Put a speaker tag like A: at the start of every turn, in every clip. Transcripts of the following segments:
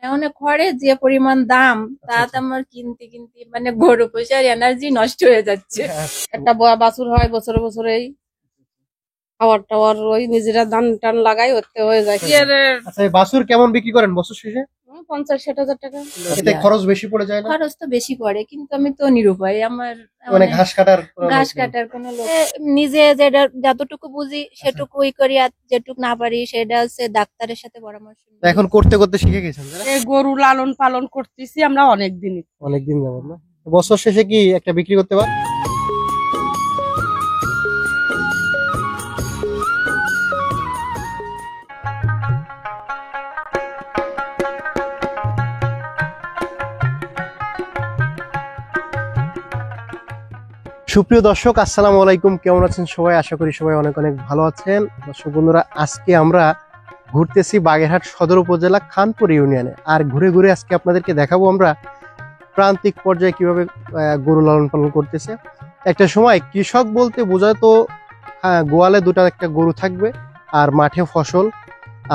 A: এখন খড়ের যে পরিমাণ দাম তাতে আমার কিনতে কিনতে মানে গরু পোষার এনার্জি নষ্ট হয়ে যাচ্ছে।
B: একটা বাছুর হয় বছরে বছরেই, খাবার টাবার ওই নিজেরা ধান টান লাগাই ওতে হয়ে যায়।
C: আচ্ছা, এই বাছুর কেমন বিক্রি করেন বছর শেষে?
B: 50-60 হাজার টাকা।
C: এতে খরচ বেশি পড়ে যায় না?
A: খরচ তো বেশি পড়ে, কিন্তু আমি তো নিরুপায়। আমার
C: মানে ঘাস কাটার
A: কোনো লোক নিজে যেটা যতটুকু বুঝি সেটুকুই করি, আর যেটুকু না পারি সেটা হচ্ছে ডাক্তারের সাথে পরামর্শ নিই।
C: এখন করতে করতে শিখে গেছেন তাই না?
B: এই গরু লালন পালন করতেছি আমরা অনেকদিনই।
C: অনেকদিন যাবত না? বছর শেষে কি একটা বিক্রি করতে পার? সুপ্রিয় দর্শক, আসসালামু আলাইকুম। কেমন আছেন সবাই? আশা করি সবাই অনেক অনেক ভালো আছেন। দর্শক বন্ধুরা, আজকে আমরা ঘুরতেছি বাগেরহাট সদর উপজেলা খানপুর ইউনিয়নে। আর ঘুরে ঘুরে আজকে আপনাদেরকে দেখাবো আমরা প্রান্তিক পর্যায়ে কিভাবে গরু লালন পালন করতেছে। একটা সময় কৃষক বলতে বোঝায় তো গোয়ালে একটা গরু থাকবে আর মাঠে ফসল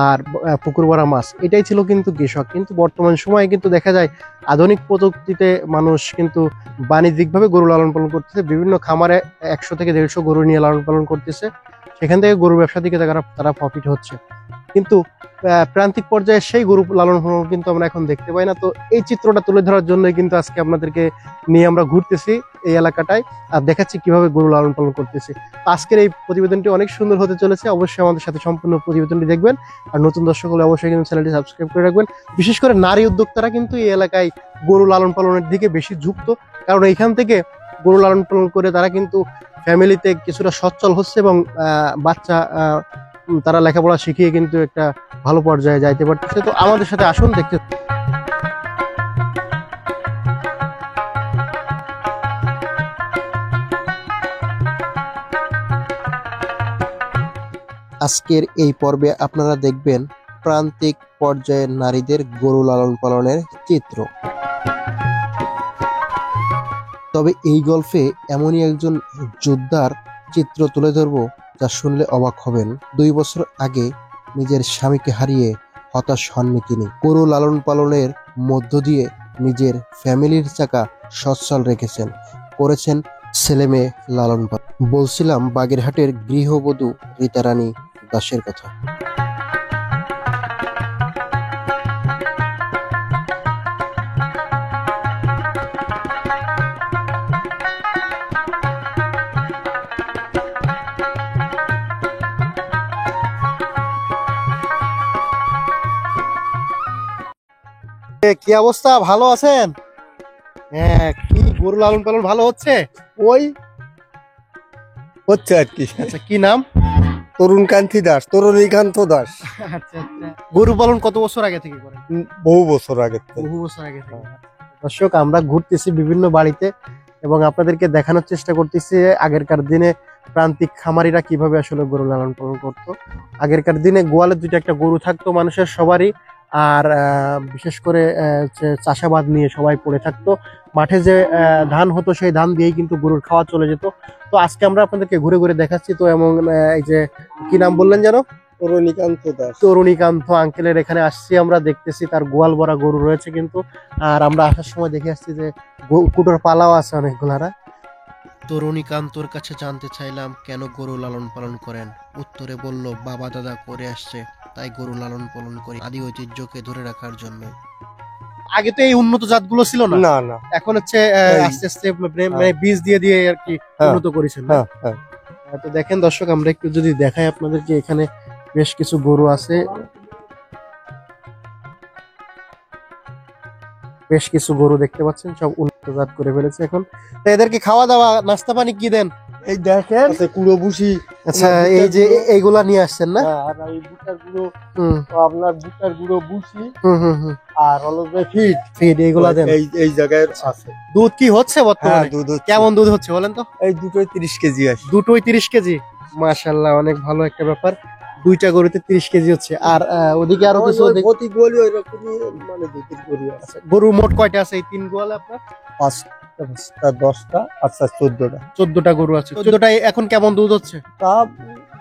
C: আর পুকুর ভরা মাছ, এটাই ছিল কিন্তু কৃষক। কিন্তু বর্তমান সময়ে কিন্তু দেখা যায় আধুনিক প্রযুক্তিতে মানুষ কিন্তু বাণিজ্যিকভাবে গরু লালন পালন করতেছে। বিভিন্ন খামারে 100 থেকে 150 গরু নিয়ে লালন পালন করতেছে, সেখান থেকে গরু ব্যবসা থেকে তারা প্রফিট হচ্ছে। কিন্তু প্রান্তিক পর্যায়ে সেই গরু লালন পালন কিন্তু আমরা এখন দেখতে পাই না। তো এই চিত্রটা তুলে ধরার জন্য কিন্তু আজকে আপনাদেরকে নিয়ে আমরা ঘুরতেছি এই এলাকাটায়, আর দেখাচ্ছি কিভাবে গরু লালন পালন করতেছি। আজকের এই প্রতিবেদনটি অনেক সুন্দর হতে চলেছে, অবশ্যই আমাদের সাথে সম্পূর্ণ প্রতিবেদনটি দেখবেন। আর নতুন দর্শক হলে অবশ্যই কিন্তু চ্যানেলটি সাবস্ক্রাইব করে রাখবেন। বিশেষ করে নারী উদ্যোক্তারা কিন্তু এই এলাকায় গরু লালন পালনের দিকে বেশি যুক্ত, কারণ এইখান থেকে গরু লালন পালন করে তারা কিন্তু ফ্যামিলিতে কিছুটা সচ্ছল হচ্ছে এবং বাচ্চা তারা লেখাপড়া শিখিয়ে কিন্তু একটা ভালো পর্যায়ে যাইতে পারতেছে। তো আমাদের সাথে আসুন দেখতে। আজকের এই পর্বে আপনারা দেখবেন প্রান্তিক পর্যায়ের নারীদের গরু লালন পালনের চিত্র। তবে এই গল্পে এমনই একজন যোদ্ধার চিত্র তুলে ধরবো যা শুনলে অবাক হবেন। 2 বছর আগে নিজের স্বামীকে হারিয়ে হতাশ হননি তিনি। গরু লালন পালনের মধ্য দিয়ে নিজের ফ্যামিলির চাকা সচ্ছল রেখেছেন, করেছেন ছেলে মেয়ে লালন পালন। বলছিলাম বাগেরহাটের গৃহবধূ রীতারানী দাসের কথা। কি অবস্থা, ভালো আছেন? হ্যাঁ, কি গরু লালন পালন ভালো হচ্ছে?
D: ওই হচ্ছে আর কি।
C: আচ্ছা, কি নাম?
D: তরুণকান্তি দাস, তরুণীকান্ত দাস।
C: আচ্ছা, গরু পালন কত বছর আগে থেকে করেন?
D: বহু বছর আগে।
C: বহু বছর আগে থেকে। দর্শক, আমরা ঘুরতেছি বিভিন্ন বাড়িতে এবং আপনাদেরকে দেখানোর চেষ্টা করতেছি আগেরকার দিনে প্রান্তিক খামারিরা কিভাবে আসলে গরু লালন পালন করতো। আগেরকার দিনে গোয়ালে 2টা একটা গরু থাকতো মানুষের সবারই, আর বিশেষ করে চাষাবাদ নিয়ে সবাই পড়ে থাকতো। মাঠে যে ধান হতো সেই ধান দিয়েই কিন্তু গরুর খাওয়া চলে যেত। তো আজকে আমরা আপনাদেরকে ঘুরে ঘুরে দেখাচ্ছি। তো এমন এই যে কি নাম বললেন যেন?
D: তরুণীকান্ত দাস।
C: তরুণীকান্ত আঙ্কেলের এখানে আসছি, আমরা দেখতেছি তার গোয়াল ভরা গরু রয়েছে কিন্তু। আর আমরা আসার সময় দেখে আসছি যে কুটোর পালাও আছে অনেকগুলারা। তরুণীকান্তর কাছে জানতে চাইলাম কেন গরু লালন পালন করেন। উত্তরে বলল, বাবা দাদা করে আসছে, তাই গরু লালন পালন করি, আদি ঐতিহ্যকে ধরে রাখার জন্য। আগে তো এই উন্নত জাতগুলো ছিল না,
D: না না,
C: এখন হচ্ছে আস্তে আস্তে মানে বীজ দিয়ে দিয়ে আর কি উন্নত করেছেন। তো দেখেন দর্শক, আমরা একটু যদি দেখাই আপনাদেরকে, এখানে বেশ কিছু গরু আছে, বেশ কিছু গরু দেখতে পাচ্ছেন, সব উন্নত জাত করে ফেলেছে এখন। তো এদেরকে খাওয়া দাওয়া নাস্তা পানি কি দেন?
D: এই দেখেন কুড়ো ভুসি।
C: আচ্ছা, এই যে এইগুলা নিয়ে আসছেন না?
D: আর এই বুটার গুঁড়ো, আপনার বুটার গুঁড়ো ভুসি আর হলো যে
C: ফিড এইগুলা দেন।
D: এই জায়গায় আছে।
C: দুধ কি হচ্ছে বর্তমানে?
D: দুধ
C: কেমন দুধ হচ্ছে বলেন তো?
D: এই দুটোই 30 কেজি আছে।
C: দুটোই 30 কেজি? মাশাআল্লাহ, অনেক ভালো একটা ব্যাপার। 2টা গরুতে 30 কেজি হচ্ছে। আর ওদিকে আরো কিছু
D: প্রতি গোয়ালি ওইরকমই, মানে দুটির গরু আছে।
C: গরু মোট কয়টা আছে এই 3 গোয়ালে আপনার?
D: 5টা 10টা, আচ্ছা 14টা।
C: 14টা গরু আছে। 14টায় এখন কেমন দুধ হচ্ছে?
D: তা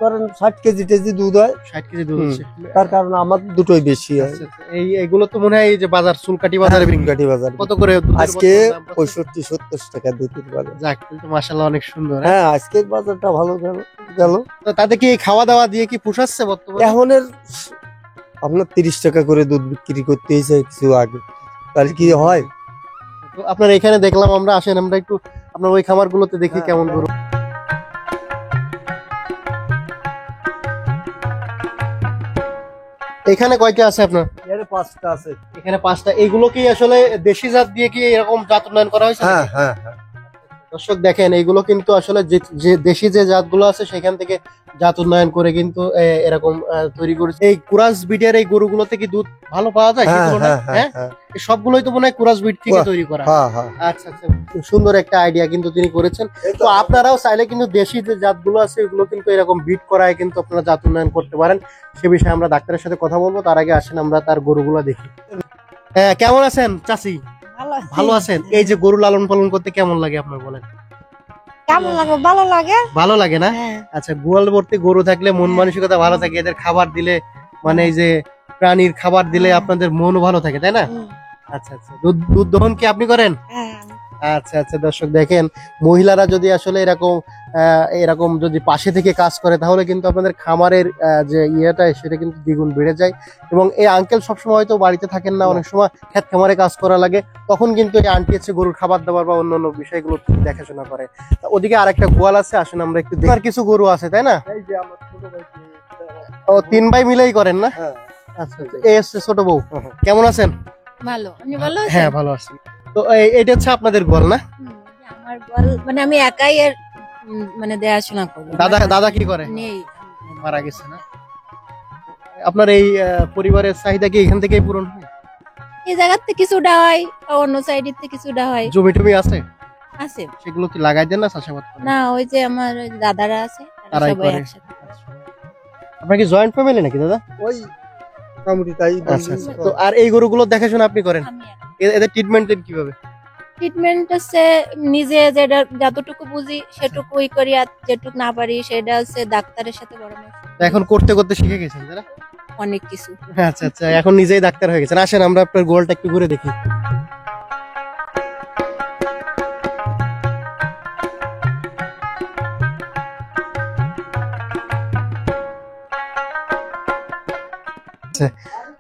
D: ধরেন 60 কেজি টেজি দুধ হয়,
C: 60 কেজি দুধ হচ্ছে।
D: তার কারণে আমার দুটোই বেশি হয়।
C: আচ্ছা, আচ্ছা। এইগুলো তো মনে হয় এই যে বাজার চুলকাটি বাজারে বিক্রি
D: কাটি বাজার
C: কত করে দুধের
D: আজকে
C: বর্তমান দাম পাচ্ছেন?
D: 65-70 টাকা দুধের বাজার।
C: যাক, কিন্তু মাশাআল্লাহ অনেক সুন্দর।
D: হ্যাঁ, আজকের বাজারটা ভালো গেল।
C: তো তাতে কি এই খাওয়া দাওয়া দিয়ে কি পোষাচ্ছে বর্তমানে?
D: এখনের আপনার 30 টাকা করে দুধ বিক্রি করতে হয়েছে কিছু আগে, তাহলে কি হয়?
C: তো আপনার এখানে দেখলাম আমরা, আসেন আমরা একটু আপনার ওই খামারগুলোতে দেখি কেমন গরু। এখানে কয়টা আছে আপনার?
D: এর 5টা আছে।
C: এখানে 5টা। এইগুলো কি আসলে দেশি জাত দিয়ে কি এরকম জাত উন্নয়ন করা হয়েছে?
D: হ্যাঁ হ্যাঁ হ্যাঁ।
C: দর্শক দেখেন, এইগুলো কিন্তু আসলে যে দেশি যে জাতগুলো আছে সেখান থেকে জাত উন্নয়ন করে কিন্তু এরকম তৈরি করেছে। এই কুরাস বিটের এই গরুগুলোতে কি দুধ ভালো পাওয়া যায়?
D: হ্যাঁ
C: সেগুলো
D: হ্যাঁ
C: হ্যাঁ,
D: হ্যাঁ
C: এই সবগুলোই তো মনে হয় কুরাস বিট থেকে তৈরি করা।
D: হ্যাঁ হ্যাঁ।
C: আচ্ছা আচ্ছা, খুব সুন্দর একটা আইডিয়া কিন্তু তিনি করেছেন। তো আপনারাও চাইলে কিন্তু দেশি যে জাতগুলো আছে এগুলো কিন্তু এরকম বিট করায় কিন্তু আপনারা জাত উন্নয়ন করতে পারেন। সে বিষয়ে আমরা ডাক্তারের সাথে কথা বলবো, তার আগে আসেন আমরা তার গরুগুলো দেখি। কেমন আছেন চাচি? ভালো আছেন? এই যে গরু লালন পালন করতে কেমন লাগে আপনার বলেন?
E: কেমন লাগে? ভালো লাগে।
C: ভালো লাগে না? আচ্ছা, গোয়াল ভর্তি গরু থাকলে মন মানসিকতা ভালো থাকে, এদের খাবার দিলে মানে এই যে প্রাণীর খাবার দিলে আপনাদের মনও ভালো থাকে, তাই না? আচ্ছা আচ্ছা, দুধ দহন কি আপনি করেন? আচ্ছা আচ্ছা, দর্শক দেখেন, মহিলারা যদি আসলে এরকম যদি পাশে থেকে কাজ করে তাহলে কিন্তু আপনাদের খামারের যে ইয়েটা সেটা কিন্তু দ্বিগুণ বেড়ে যায়। এবং এই আঙ্কেল সবসময় হয়তো বাড়িতে থাকেন না, অনেক সময় ক্ষেত খামারে কাজ করা লাগে, তখন কিন্তু এই আন্টি হচ্ছে গরুর খাবার দাবার বা অন্যান্য বিষয়গুলো দেখাশোনা করে। তা ওদিকে আরেকটা গোয়াল আছে, আসেন আমরা একটু দেখি। আর কিছু গরু আছে, তাই না?
D: এই যে আমার ছোট ভাই।
C: ও 3 ভাই মিলেই করেন না?
D: হ্যাঁ।
C: আচ্ছা আচ্ছা, এই হচ্ছে ছোট বউ। কেমন আছেন?
A: ভালো, আপনি ভালো আছেন?
C: হ্যাঁ ভালো আছি। তো এটা হচ্ছে আপনাদের গোয়াল না?
A: আমার বল মানে আমি একাই এর মানে দেখাশোনা করি।
C: দাদা কি করে?
A: নেই।
C: মারা গেছে না? আপনার এই পরিবারের চাহিদা কি এখান থেকেই পূরণ হয়?
A: এই জায়গার থেকে কিছুটা হয়, অন্য সাইডের থেকে কিছুটা হয়।
C: জমি টমি আছে
A: আছে
C: সেগুলো কি লাগাই দেন না চাষাবাদ করেন?
A: না, ওই যে আমার ওই দাদারা আছে, তারা
C: তারাই
A: সবাই
C: করে।
A: একসাথে।
C: আপনার কি জয়েন্ট ফ্যামিলি নাকি দাদা?
D: ওই মোটামুটি তাই।
C: আচ্ছা আচ্ছা। তো আর এই গরুগুলো দেখাশোনা আপনি করেন?
A: আমি
C: এদের ট্রিটমেন্ট দেন কিভাবে?
A: ট্রিটমেন্ট হচ্ছে নিজে যেটা যতটুকু বুঝি সেটুকুই করি, আর যেটুকু না পারি সেটা হচ্ছে ডাক্তারের সাথে পরামর্শ।
C: তো এখন করতে করতে শিখে গেছেন তারা?
A: অনেক কিছু।
C: আচ্ছা আচ্ছা, এখন নিজেই ডাক্তার হয়ে গেছেন। আসেন আমরা আপনার গোয়ালটা একটু ঘুরে দেখি।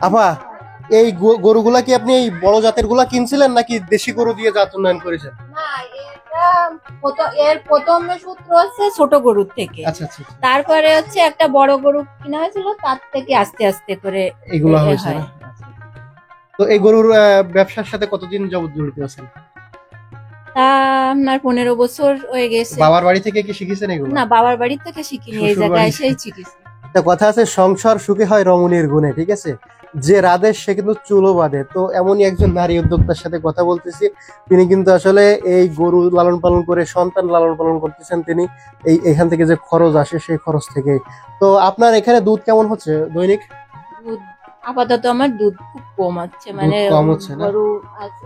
C: আপা, এই গরুগুলা কি আপনি এই বড় জাতের গুলা কিনছিলেন নাকি দেশি গরু দিয়ে জাত উন্নয়ন করেছেন?
A: না, এর প্রথম সূত্র হচ্ছে ছোট গরুর থেকে।
C: আচ্ছা আচ্ছা,
A: তারপরে হচ্ছে একটা বড় গরু কিনা হয়েছিল, তার থেকে আস্তে আস্তে করে
C: এগুলা
A: এ
C: হয়েছে
A: হয়।
C: না? তো এই গরুর ব্যবসার সাথে কতদিন যাবত জড়িত আছেন?
A: তা আপনার 15 বছর হয়ে গেছে।
C: বাবার বাড়ি থেকে কি শিখেছেন এগুলো?
A: না, বাবার বাড়ি থেকে শিখিনি, এই
C: শ্বশুর
A: জায়গায়
C: বাড়ি।
A: এসেই শিখেছি।
C: একটা কথা আছে, সংসার সুখে হয় রমণীর গুণে, ঠিক আছে? যে রাধে সে কিন্তু চুলো বাঁধে। তো এমনই একজন নারী উদ্যোক্তার সাথে কথা বলতেছি, তিনি কিন্তু আসলে এই গরু লালন পালন করে সন্তান লালন পালন করতেছেন। তিনি এখান থেকে যে খরচ আসে সেই খরচ থেকে। তো আপনার এখানে দুধ কেমন হচ্ছে দৈনিক?
A: দুধ আপাতত আমার দুধ খুব কম হচ্ছে, মানে
C: কম হচ্ছে না?
A: গরু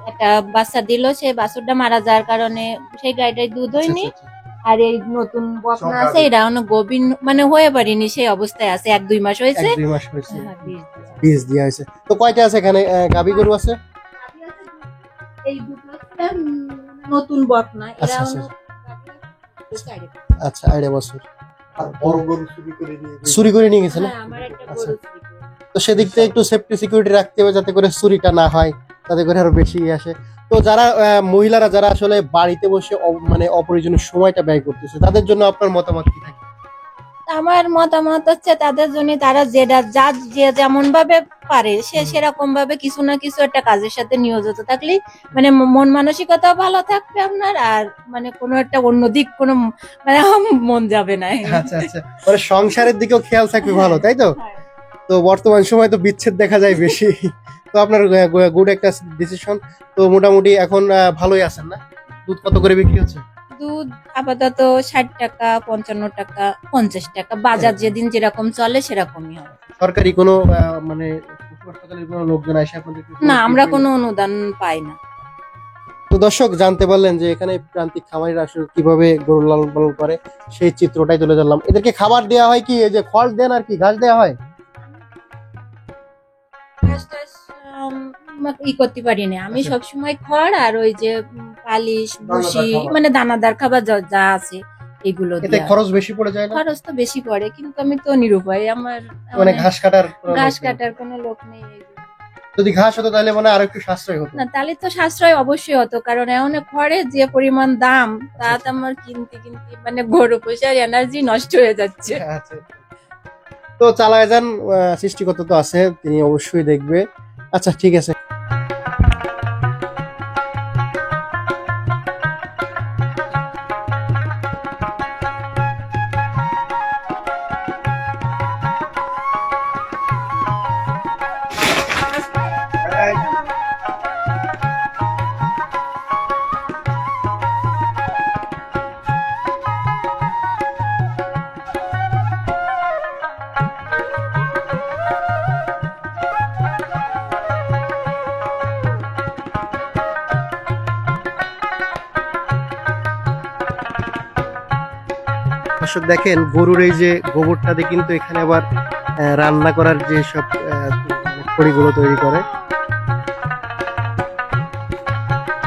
A: একটা বাচ্চা দিল, সেই বাছুরটা মারা যাওয়ার কারণে সেই গাইটাই দুধ হয়নি।
C: আচ্ছা,
A: আর এই নতুন বকনা আছে, এটা এখনো গভীর মানে হয়ে পারিনি, সেই অবস্থায় আছে। 1-2 মাস হয়েছে।
C: 1-2 মাস হয়েছে,
A: হ্যাঁ, বীজ দিয়েছে।
C: বীজ দেওয়া হয়েছে। তো কয়টা আছে এখানে গাভী গরু আছে?
A: এই দুটো হচ্ছে নতুন বকনা, এরা
C: আচ্ছা, আচ্ছা। আচ্ছা, 2.5 বছর।
D: আর বড় গরু চুরি করে নিয়ে গেছে।
C: চুরি করে নিয়ে গেছে না?
A: হ্যাঁ, আমার একটা
C: আচ্ছা।
A: গরু ছিল।
C: তো সেদিক থেকে একটু সেফটি সিকিউরিটি রাখতে হবে যাতে করে চুরিটা না হয়, তাতে করে আরো বেশি আসে। তো যারা মহিলারা যারা আসলে বাড়িতে বসে মানে অপ্রয়োজনীয় সময়টা ব্যয় করতেছে, তাদের জন্য আপনার মতামত কি থাকে?
A: আমার মতামত হচ্ছে তাদের জন্য, তারা যে যেমন ভাবে পারে সে সেরকম ভাবে কিছু না কিছু একটা কাজের সাথে নিয়োজিত থাকলে মানে মন মানসিকতা ভালো থাকবে আপনার, আর মানে কোনো একটা অন্যদিক কোনো মানে মন যাবে না।
C: আচ্ছা আচ্ছা, মানে সংসারের দিকেও খেয়াল থাকবে, ভালো তাই তো?
A: হ্যাঁ।
C: তো বর্তমান সময় তো বিচ্ছেদ দেখা যায় বেশি। তো আপনার গুড একটা ডিসিশন। তো মোটামুটি এখন ভালোই আছেন না? দুধ কত করে বিক্রি হচ্ছে?
A: দুধ আপাতত 60 টাকা, 55 টাকা, 50 টাকা, বাজার যেদিন যেরকম চলে সেরকমই হবে।
C: সরকারি কোনো মানে হাসপাতালের কোনো লোকজন আসে আপনাদের?
A: না, আমরা কোনো অনুদান পাই না।
C: তো দর্শক জানতে পারলেন যে এখানে প্রান্তিক খামারিরা আসলে কিভাবে গরু লালন পালন করে, সেই চিত্রটাই তুলে ধরলাম। এদেরকে খাবার দেওয়া হয় কি, এই যে খড় দেন আর কি ঘাস দেওয়া হয়?
A: ঘাস টাস, করতে পারি না আমি।
C: আচ্ছা।
A: সবসময় খড় আর ওই যে পালিশ ভুসি,
C: খাবার।
A: মানে দানাদার খাবার যা আছে এগুলো
C: এতে
A: দেয়া।
C: খরচ বেশি পড়ে যায় না?
A: খরচ তো বেশি পড়ে, কিন্তু আমি তো নিরুপায়। আমার
C: মানে ঘাস কাটার কোনো
A: ঘাস
C: লোক নেই।
A: কাটার কোনো লোক নেই।
C: যদি ঘাস হতো তাহলে মানে আরো একটু সাশ্রয় হতো।
A: না, তাহলে তো সাশ্রয় অবশ্যই হতো, কারণ এখন খড়ের যে পরিমাণ দাম, তাতে আমার কিনতে কিনতে মানে গরু পোষার এনার্জি নষ্ট হয়ে যাচ্ছে।
C: আচ্ছা। তো চালায় যান, সৃষ্টিকর্তা তো আছে, তিনি অবশ্যই দেখবে। আচ্ছা ঠিক আছে। দর্শক দেখেন গরুর এই যে গোবরটা দিয়ে কিন্তু এখানে আবার রান্না করার যে সব খড়িগুলো তৈরি করে।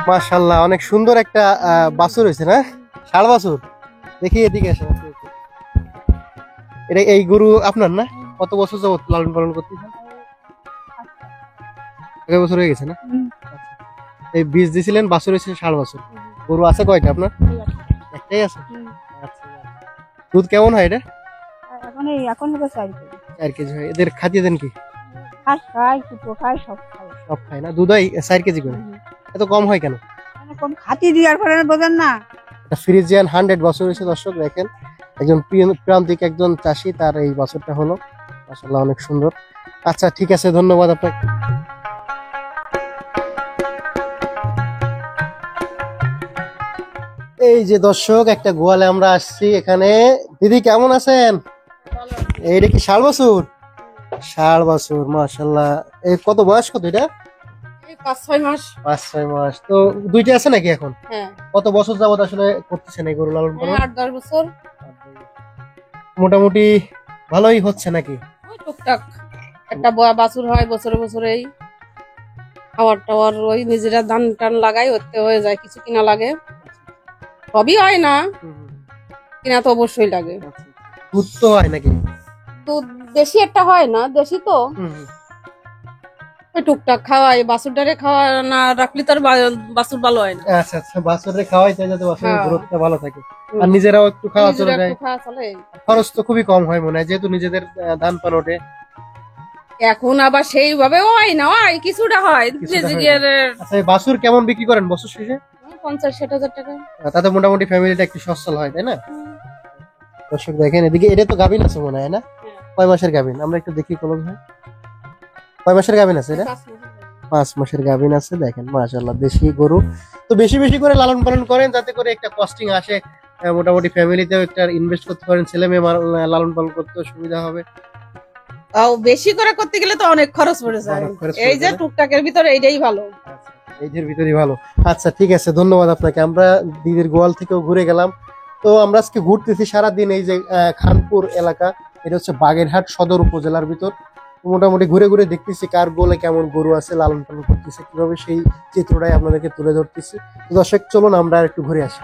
C: মাশাআল্লাহ, অনেক সুন্দর একটা বাছুর হয়েছে না, ষাঁড় বাছুর। দেখি এদিকে আসেন। এটা এই গরু আপনার না? কত বছর যাবত লালন পালন করতেছেন? 1 বছর হয়ে গেছে না? আচ্ছা। এই বীজ দিয়েছিলেন, বাছুর হয়েছে ষাঁড় বাছুর। গরু আছে কয়টা আপনার? একটাই আছে। আচ্ছা। দুধ কেমন হয় এটা?
E: এখন হবে 4 কেজি।
C: 4 কেজি হয়। এদের খাদ্য দেন কি?
E: ঘাস খাই, কুটো খাই, সব খাই।
C: সব খায় না? দুধ হয় 4 কেজি করে? এত কম হয় কেন?
E: মানে কম খাতি দেওয়ার পরে বোঝেন না।
C: এটা ফ্রিজিয়ান 100 বছর হয়েছে। দর্শক দেখেন, একজন প্রান্তিক একজন চাষি, তার এই বছরটা হলো। মাশাআল্লাহ, অনেক সুন্দর। আচ্ছা ঠিক আছে, ধন্যবাদ আপনাকে। এই যে দর্শক, একটা গোয়ালে আমরা আসছি। এখানে দিদি কেমন আছেন? এইটা কি ষাঁড় বাছুর? ষাঁড় বাছুর, মাশাআল্লাহ। এই কত বয়স, কত এটা?
B: এই 5-6 মাস।
C: 5-6 মাস। তো দুইটা আছে নাকি এখন?
B: হ্যাঁ,
C: কত বছর যাবত আসলে করতেছেন এই গরু লালন পালন?
B: 8-10 বছর।
C: মোটামুটি ভালোই হচ্ছে নাকি?
B: ওই টুকটাক একটা বাছুর হয় বছরে বছরেই। খাবার টাবার ওই নিজেরা ধান টান লাগাই, হতে হয়ে যায়, কিছু কিনা লাগে। সবই হয় না, কিনা তো অবশ্যই লাগে।
C: দুধ তো হয় নাকি?
B: দুধ দেশি একটা হয় না, দেশি তো ওই টুকটাক খাওয়াই। বাছুরটারে খাওয়া না রাখলে তার বাছুর ভালো হয় না।
C: আচ্ছা আচ্ছা, বাছুরে খাওয়াই চাই যাতে বাছুরের
B: হ্যাঁ।
C: গ্রোথটা ভালো থাকে, আর নিজেরাও একটু খাওয়া চলে
B: নিজেরা
C: যায়।
B: একটু খাওয়া চলে।
C: খরচ তো খুবই কম হয় মনে হয়, যেহেতু নিজেদের ধান পান ওঠে।
B: এখন আবার সেইভাবে হয় না, হয় কিছুটা হয়।
C: কিছুটা হয়।
B: নিজের
C: আচ্ছা, এই বাছুর কেমন বিক্রি করেন বছর শেষে?
B: 50-60 হাজার টাকা।
C: তাতে মোটামুটি ফ্যামিলিটা একটু সচ্ছল হয়, তাই না? দর্শক দেখেন এদিকে, এটা তো গাভিন আছে মনে হয় না? কয় মাসের গাভিন আমরা একটু দেখি কলম ভাই। কয় মাসের গাভিন আছে এটা? 5 মাসের গাভিন আছে। দেখেন মাশাআল্লাহ, দেশি গরু। তো বেশি বেশি করে লালন পালন করেন, যাতে করে একটা কস্টিং আসে, মোটামুটি ফ্যামিলিতেও একটা ইনভেস্ট করতে পারেন, ছেলে মেয়ে লালন পালন করতেও সুবিধা হবে।
B: তাও বেশি করে করতে গেলে তো অনেক খরচ পড়ে যায়।
C: অনেক খরচ
B: এই
C: পড়ে
B: যে
C: যায় না?
B: টুকটাকের ভিতরে এইটাই ভালো।
C: এইদের ভিতরে ভালো। আচ্ছা ঠিক আছে, ধন্যবাদ আপনাকে। আমরা দিদির গোয়াল থেকেও ঘুরে গেলাম। তো আমরা আজকে ঘুরতেছি সারাদিন এই যে খানপুর এলাকা, এটা হচ্ছে বাগেরহাট সদর উপজেলার ভিতর। মোটামুটি ঘুরে ঘুরে দেখতেছি কার গোলে কেমন গরু আছে, লালন পালন করতেছে কিভাবে, সেই চিত্রটাই আপনাদেরকে তুলে ধরতেছি। তো দর্শক চলুন আমরা আর একটু ঘুরে আসি।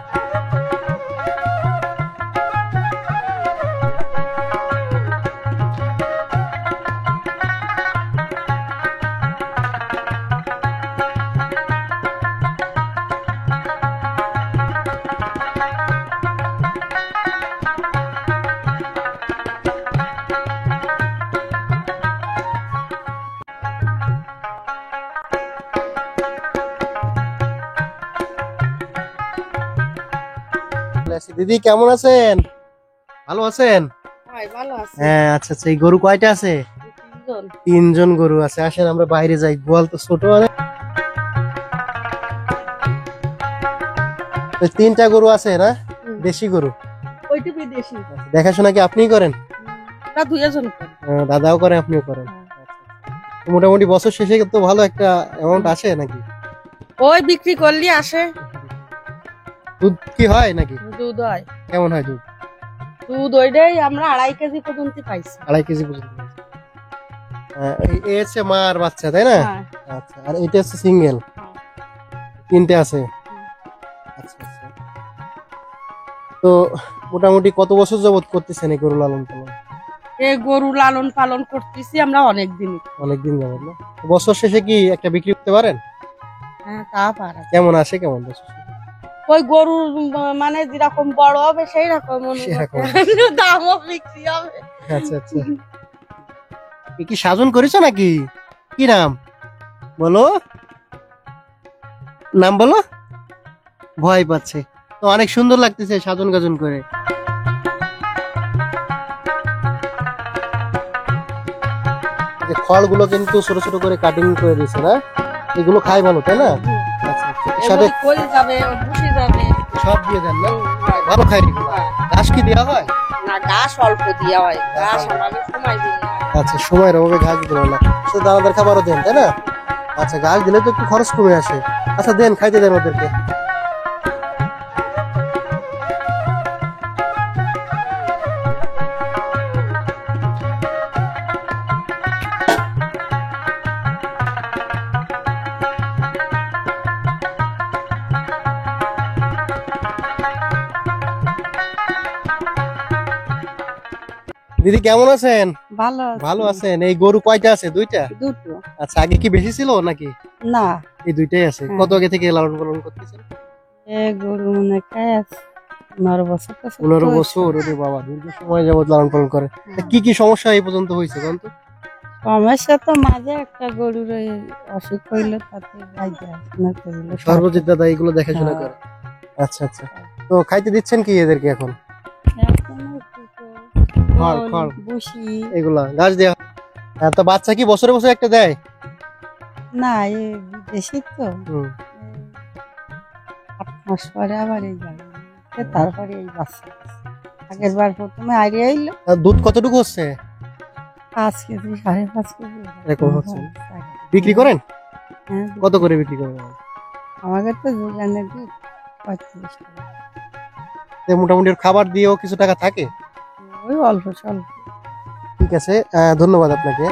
C: দিদি কেমন আছেন? ভালো আছেন?
B: ভাই ভালো আছে।
C: হ্যাঁ আচ্ছা আচ্ছা। এই গরু কয়টা আছে? 3 জন গরু আছে। আসেন আমরা বাইরে যাই, গোয়াল তো ছোট অনেক। 3টা গরু আছে না, দেশি গরু?
B: ওইটুকুই দেশি।
C: দেখাশোনা কি আপনিই করেন?
B: ওরা 2 জন করে।
C: দাদাও করে, আপনিও করেন? তো মোটামুটি বছর শেষে তো ভালো একটা অ্যামাউন্ট আসে নাকি?
B: ওই বিক্রি করলি আসে,
C: দুধ কি হয় নাকি?
B: দুধ হয়।
C: কেমন হয় দুধ?
B: দুধ ওইটাই আমরা 2.5 কেজি পর্যন্ত পাইছি।
C: 2.5 কেজি পর্যন্ত। এই হচ্ছে মা আর বাচ্চা, তাই না?
B: হ্যাঁ।
C: আচ্ছা, আর এটা হচ্ছে সিঙ্গেল,
B: হ্যাঁ।
C: 3টে আছে। আচ্ছা আচ্ছা। তো মোটামুটি কত বছর যাবত করতেছেন এই গরু লালন পালন?
B: এই গরু লালন পালন করতেছি আমরা অনেকদিন।
C: অনেকদিন যাবত না? বছর শেষে কি একটা বিক্রি করতে পারেন?
B: হ্যাঁ, তা পারা।
C: কেমন আসে, কেমন বছর শেষে?
B: ওই গরু মানে যেরকম বড় হবে সেই রকম
C: সেরকম।
B: দামও বিক্রি হবে।
C: আচ্ছা আচ্ছা। এ কি সাজন করেছো নাকি? কি নাম বলো, নাম বলো। ভয় পাচ্ছে তো, অনেক সুন্দর লাগতেছে সাজন গাজন করে। খড়গুলো কিন্তু ছোট ছোট করে কাটিং করে দিয়েছে না? এগুলো খাই ভালো, তাই না? আচ্ছা আচ্ছা। এর সাথে
B: এগুলি কলি যাবে, বসে যাবে।
C: সব দিয়ে দেন না? ভালো খাই এগুলো। ঘাস কি দেওয়া হয়?
B: না, ঘাস অল্প দেওয়া হয়, ঘাস আমাকে সময় দিন না।
C: আচ্ছা, সময়ের অভাবে ঘাস দিতে পারো না, শুধু দানাদার খাবারও দেন, তাই না? আচ্ছা, ঘাস দিলে তো একটু খরচ কমে আসে। আচ্ছা, দেন, খাইতে দেন ওদেরকে। দিদি কেমন আছেন?
B: ভালো
C: ভালো আছেন। এই গরু কয়টা আছে? 2টা?
B: দুটো।
C: আচ্ছা, আগে কি বেশি ছিল নাকি?
B: না,
C: এই 2টাই আছে।
B: হ্যাঁ।
C: কত আগে থেকে লালন পালন করতেছেন?
B: এই গরু মনে হয় 15 বছর।
C: 15 বছর? ওরে বাবা, দীর্ঘ সময় যাবত লালন পালন করে। তা কি কি সমস্যা এই পর্যন্ত হয়েছে কোন তো?
B: সমস্যা তো মাঝে একটা গরুর ওই অসুখ হইলো, তাতে গাইতে আসে না করলো।
C: সর্বজিৎ দাদা এগুলো দেখাশোনা
B: হ্যাঁ।
C: করে? আচ্ছা আচ্ছা। তো খাইতে দিচ্ছেন কি এদেরকে এখন? খড়, খড়।
B: বসি
C: এগুলা ঘাস দেওয়া? হ্যাঁ, তো বাচ্চা কি বছরে বছরে একটা দেয়?
B: না, এই বিদেশি তো
C: হুম।
B: 8 মাস পরে আবার এই যাবে, তারপরে এই বাচ্চা। আগের বার প্রথমে আইডিয়া এলো
C: আর দুধ কতটুকু হচ্ছে?
B: 5 কেজি 5.5 কেজি
C: এরকম হচ্ছে। বিক্রি করেন?
B: হ্যাঁ,
C: কত করে বিক্রি করেন?
B: আমাদের তো যোগানের দুধ 35 টাকা।
C: তো মোটামুটি ওর খাবার দিয়েও কিছু টাকা থাকে?
B: ওই অল্প স্বল্প।
C: ঠিক আছে, ধন্যবাদ আপনাকে।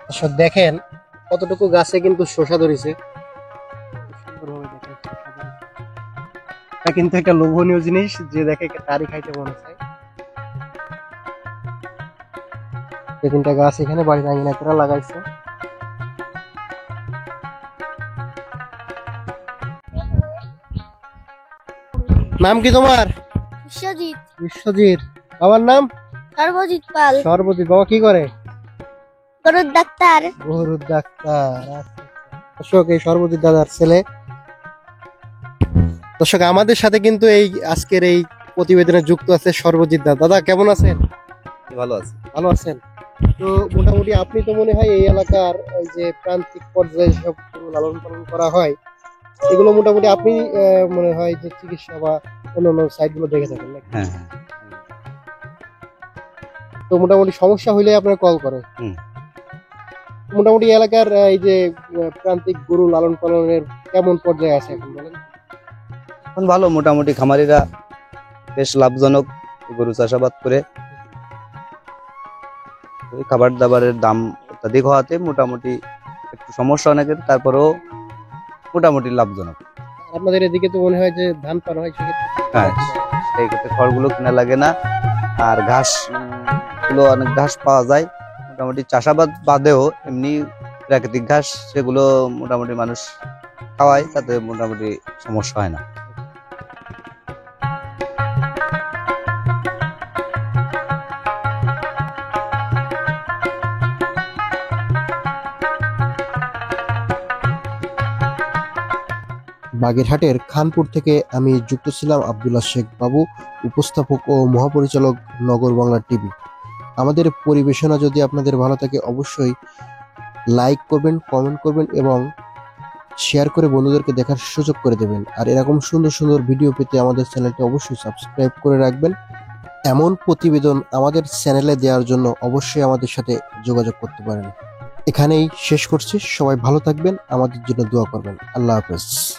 C: আচ্ছা, দেখেন কতটুকু গাছে কিন্তু শসা ধরেছে। সুন্দরভাবে দেখেন শসা ধরেছে। এটা কিন্তু একটা লোভনীয় জিনিস, যে দেখে তারই খাইতে মনে চায়। 3টা গাছ এখানে বাড়ির আঙিনায় তারা লাগাইছে। নাম কি তোমার?
F: বিশ্বজিৎ।
C: বিশ্বজিৎ। বাবার নাম?
F: সর্বজিৎ পাল।
C: সর্বজিৎ। বাবা কি করে?
F: গরুর ডাক্তার।
C: গরুর ডাক্তার। আচ্ছা, দর্শক, এই সর্বজিৎ দাদার ছেলে। দর্শক, আমাদের সাথে কিন্তু এই আজকের এই প্রতিবেদনে যুক্ত আছে সর্বজিৎ দাদা। দাদা কেমন আছেন?
G: ভালো আছে।
C: ভালো আছেন। তো মোটামুটি আপনি তো মনে হয় এই এলাকার এই যে প্রান্তিক পর্যায়ে সব গরু লালন পালন করা হয়, এগুলো মোটামুটি আপনি মনে হয় যে চিকিৎসা বা অন্যান্য সাইট গুলো দেখে থাকেন নাকি?
G: হ্যাঁ।
C: তো মোটামুটি সমস্যা হইলে আপনার কল করে।
G: হুম।
C: মোটামুটি এলাকার এই যে প্রান্তিক গরু লালন পালনের কেমন পর্যায়ে আছে এখন বলেন?
G: এখন ভালো, মোটামুটি খামারিরা বেশ লাভজনক গরু চাষাবাদ করে। ওই খাবার দাবারের দাম অত্যাধিক হওয়াতে মোটামুটি একটু সমস্যা অনেকের, তারপরেও মোটামুটি লাভজনক।
C: আপনাদের এদিকে তো মনে হয় যে ধান পান হয়, সেক্ষেত্রে
G: হ্যাঁ, সেই ক্ষেত্রে খড়গুলো কিনা লাগে না, আর ঘাস গুলো অনেক ঘাস পাওয়া যায়। মোটামুটি চাষাবাদ বাদেও এমনি প্রাকৃতিক ঘাস সেগুলো মোটামুটি মানুষ খাওয়ায়, তাতে মোটামুটি সমস্যা হয় না।
C: বাগেরহাটের খানপুর থেকে আমি যুক্ত ছিলাম আব্দুল্লাহ শেখ বাবু, উপস্থাপক ও মহাপরিচালক নগর বাংলা টিভি। আমাদের পরিবেশনা যদি আপনাদের ভালো থাকে অবশ্যই লাইক করবেন, কমেন্ট করবেন এবং শেয়ার করে বন্ধুদেরকে দেখার সুযোগ করে দেবেন। আর এরকম সুন্দর সুন্দর ভিডিও পেতে আমাদের চ্যানেলটি অবশ্যই সাবস্ক্রাইব করে রাখবেন। এমন প্রতিবেদন আমাদের চ্যানেলে দেওয়ার জন্য অবশ্যই আমাদের সাথে যোগাযোগ করতে পারেন। এখানেই শেষ করছি। সবাই ভালো থাকবেন, আমাদের জন্য দোয়া করবেন। আল্লাহ হাফেজ।